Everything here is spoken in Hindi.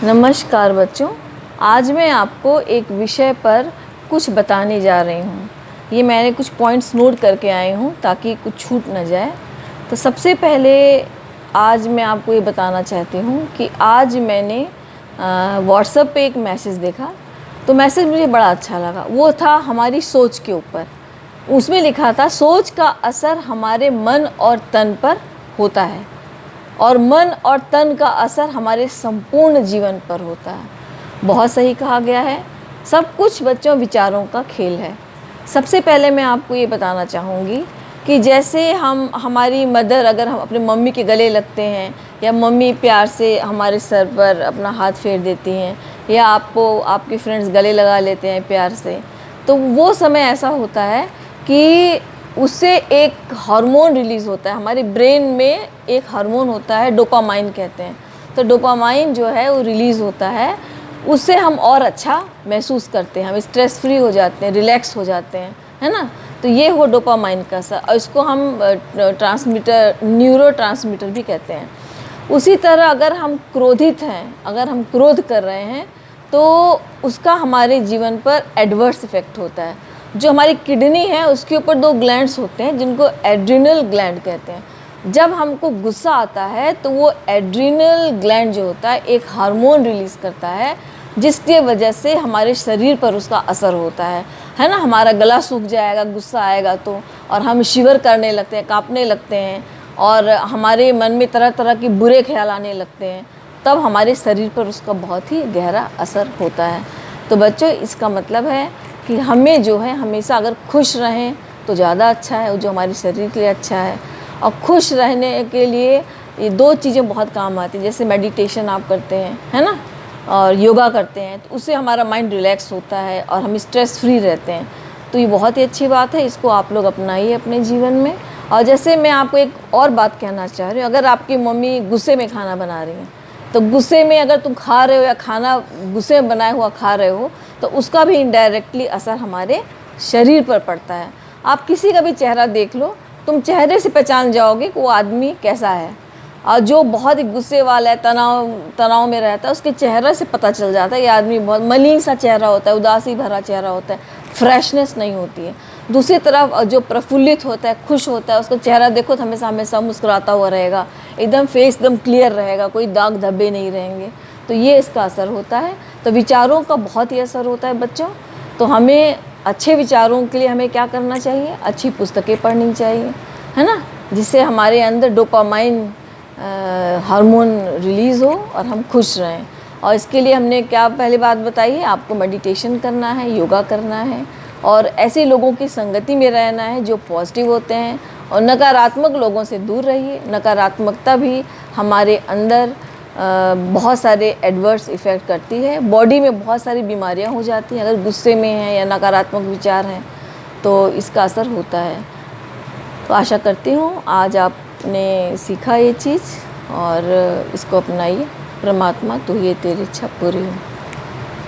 नमस्कार बच्चों, आज मैं आपको एक विषय पर कुछ बताने जा रही हूँ। ये मैंने कुछ पॉइंट्स नोट करके आई हूँ ताकि कुछ छूट न जाए। तो सबसे पहले आज मैं आपको ये बताना चाहती हूँ कि आज मैंने व्हाट्सएप पे एक मैसेज देखा। तो मैसेज मुझे बड़ा अच्छा लगा। वो था हमारी सोच के ऊपर। उसमें लिखा था, सोच का असर हमारे मन और तन पर होता है और मन और तन का असर हमारे संपूर्ण जीवन पर होता है। बहुत सही कहा गया है। सब कुछ बच्चों विचारों का खेल है। सबसे पहले मैं आपको ये बताना चाहूँगी कि जैसे हमारी मदर, अगर हम अपने मम्मी के गले लगते हैं या मम्मी प्यार से हमारे सर पर अपना हाथ फेर देती हैं या आपको आपके फ्रेंड्स गले लगा लेते हैं प्यार से, तो वो समय ऐसा होता है कि उससे एक हार्मोन रिलीज़ होता है। हमारे ब्रेन में एक हार्मोन होता है, डोपामाइन कहते हैं। तो डोपामाइन जो है वो रिलीज़ होता है, उससे हम और अच्छा महसूस करते हैं, हम स्ट्रेस फ्री हो जाते हैं, रिलैक्स हो जाते हैं, है ना। तो ये हो डोपामाइन का असर, और इसको हम ट्रांसमीटर, न्यूरो ट्रांसमीटर भी कहते हैं। उसी तरह अगर हम क्रोधित हैं, अगर हम क्रोध कर रहे हैं, तो उसका हमारे जीवन पर एडवर्स इफ़ेक्ट होता है। जो हमारी किडनी है उसके ऊपर 2 ग्लैंड्स होते हैं जिनको एड्रिनल ग्लैंड कहते हैं। जब हमको गुस्सा आता है तो वो एड्रिनल ग्लैंड जो होता है एक हार्मोन रिलीज़ करता है, जिसके वजह से हमारे शरीर पर उसका असर होता है ना। हमारा गला सूख जाएगा गुस्सा आएगा तो, और हम शिवर करने लगते हैं, काँपने लगते हैं, और हमारे मन में तरह तरह के बुरे ख्याल आने लगते हैं। तब हमारे शरीर पर उसका बहुत ही गहरा असर होता है। तो बच्चों, इसका मतलब है कि हमें जो है हमेशा अगर खुश रहें तो ज़्यादा अच्छा है, जो हमारे शरीर के लिए अच्छा है। और खुश रहने के लिए ये 2 चीज़ें बहुत काम आती हैं। जैसे मेडिटेशन आप करते हैं, है ना, और योगा करते हैं, तो उससे हमारा माइंड रिलैक्स होता है और हम स्ट्रेस फ्री रहते हैं। तो ये बहुत ही अच्छी बात है, इसको आप लोग अपनाइए अपने जीवन में। और जैसे मैं आपको एक और बात कहना चाह रही हूँ, अगर आपकी मम्मी गुस्से में खाना बना रही हैं, तो गुस्से में अगर तुम खा रहे हो या खाना गुस्से में बनाया हुआ खा रहे हो, तो उसका भी इनडायरेक्टली असर हमारे शरीर पर पड़ता है। आप किसी का भी चेहरा देख लो, तुम चेहरे से पहचान जाओगे कि वो आदमी कैसा है। और जो बहुत ही गुस्से वाला है, तनाव में रहता है, उसके चेहरे से पता चल जाता है ये आदमी बहुत मलिन सा चेहरा होता है, उदासी भरा चेहरा होता है, फ्रेशनेस नहीं होती है। दूसरी तरफ जो प्रफुल्लित होता है, खुश होता है, उसका चेहरा देखो तो हमेशा हमेशा मुस्कुराता हुआ रहेगा, एकदम फेस एकदम क्लियर रहेगा, कोई दाग धब्बे नहीं रहेंगे। तो ये इसका असर होता है। तो विचारों का बहुत ही असर होता है बच्चों। तो हमें अच्छे विचारों के लिए हमें क्या करना चाहिए? अच्छी पुस्तकें पढ़नी चाहिए, है ना, जिससे हमारे अंदर डोपामाइन हार्मोन रिलीज़ हो और हम खुश रहें। और इसके लिए हमने क्या पहली बात बताई है, आपको मेडिटेशन करना है, योगा करना है, और ऐसे लोगों की संगति में रहना है जो पॉजिटिव होते हैं, और नकारात्मक लोगों से दूर रहिए। नकारात्मकता भी हमारे अंदर बहुत सारे एडवर्स इफ़ेक्ट करती है। बॉडी में बहुत सारी बीमारियां हो जाती हैं अगर गुस्से में हैं या नकारात्मक विचार हैं, तो इसका असर होता है। तो आशा करती हूँ आज आपने सीखा ये चीज़ और इसको अपनाइए। परमात्मा, तू ये तेरी इच्छा पूरी हो।